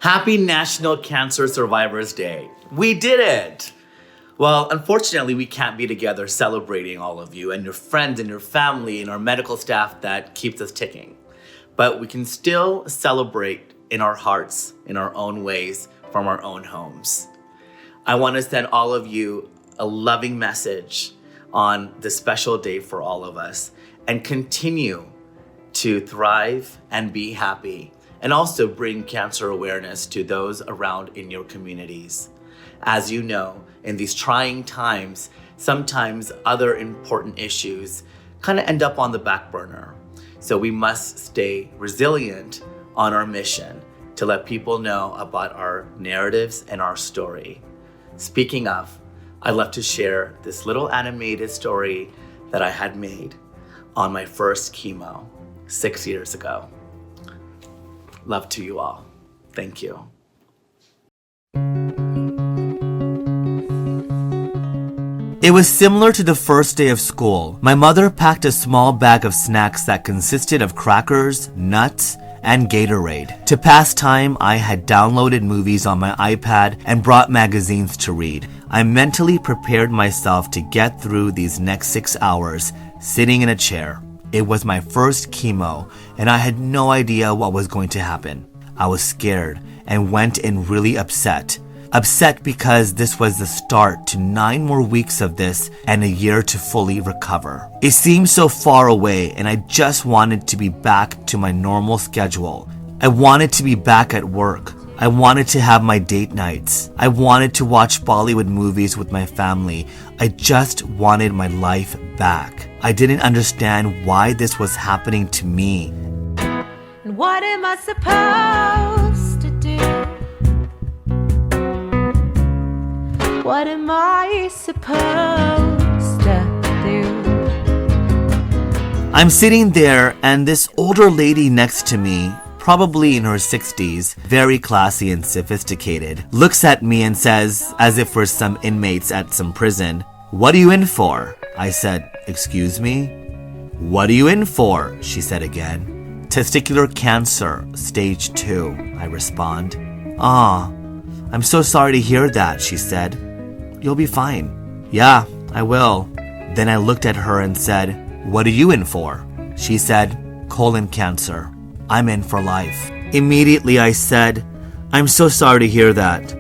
Happy National Cancer Survivors Day. We did it! Well, unfortunately, we can't be together celebrating all of you and your friends and your family and our medical staff that keeps us ticking. But we can still celebrate in our hearts, in our own ways, from our own homes. I want to send all of you a loving message on this special day for all of us, and continue to thrive and be happy, and also bring cancer awareness to those around in your communities. As you know, in these trying times, sometimes other important issues kind of end up on the back burner. So we must stay resilient on our mission to let people know about our narratives and our story. Speaking of, I'd love to share this little animated story that I had made on my first chemo 6 years ago. Love to you all. Thank you. It was similar to the first day of school. My mother packed a small bag of snacks that consisted of crackers, nuts, and Gatorade. To pass time, I had downloaded movies on my iPad and brought magazines to read. I mentally prepared myself to get through these next 6 hours, sitting in a chair. It was my first chemo, and I had no idea what was going to happen. I was scared and went in really upset. Upset because this was the start to 9 more weeks of this and a year to fully recover. It seemed so far away, and I just wanted to be back to my normal schedule. I wanted to be back at work. I wanted to have my date nights. I wanted to watch Bollywood movies with my family. I just wanted my life back. I didn't understand why this was happening to me. And what am I supposed to do? What am I supposed to do? I'm sitting there, and this older lady next to me, probably in her 60s, very classy and sophisticated, looks at me and says, as if we're some inmates at some prison, "What are you in for?" I said, "Excuse me?" "What are you in for?" she said again. "Testicular cancer, stage 2, I respond. "Ah, I'm so sorry to hear that," she said. "You'll be fine." "Yeah, I will." Then I looked at her and said, "What are you in for?" She said, "Colon cancer. I'm in for life." Immediately I said, "I'm so sorry to hear that."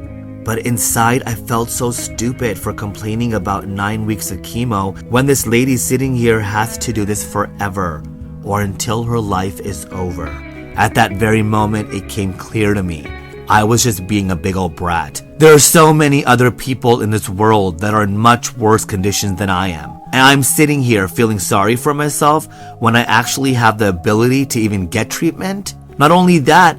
But inside I felt so stupid for complaining about 9 weeks of chemo when this lady sitting here has to do this forever, or until her life is over. At that very moment, it came clear to me. I was just being a big old brat. There are so many other people in this world that are in much worse conditions than I am. And I'm sitting here feeling sorry for myself when I actually have the ability to even get treatment. Not only that,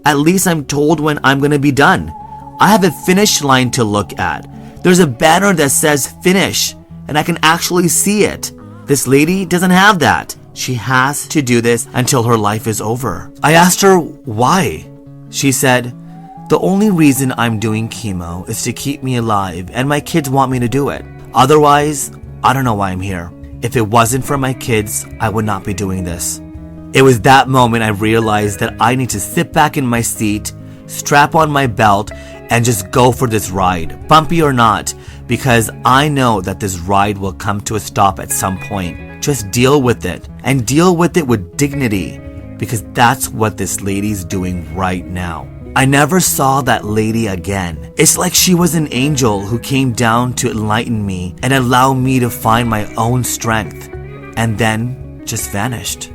at least I'm told when I'm gonna be done. I have a finish line to look at. There's a banner that says finish, and I can actually see it. This lady doesn't have that. She has to do this until her life is over. I asked her why. She said, "The only reason I'm doing chemo is to keep me alive, and my kids want me to do it. Otherwise, I don't know why I'm here. If it wasn't for my kids, I would not be doing this." It was that moment I realized that I need to sit back in my seat, strap on my belt, and just go for this ride, bumpy or not, because I know that this ride will come to a stop at some point. Just deal with it, and deal with it with dignity, because that's what this lady's doing right now. I never saw that lady again. It's like she was an angel who came down to enlighten me and allow me to find my own strength, and then just vanished.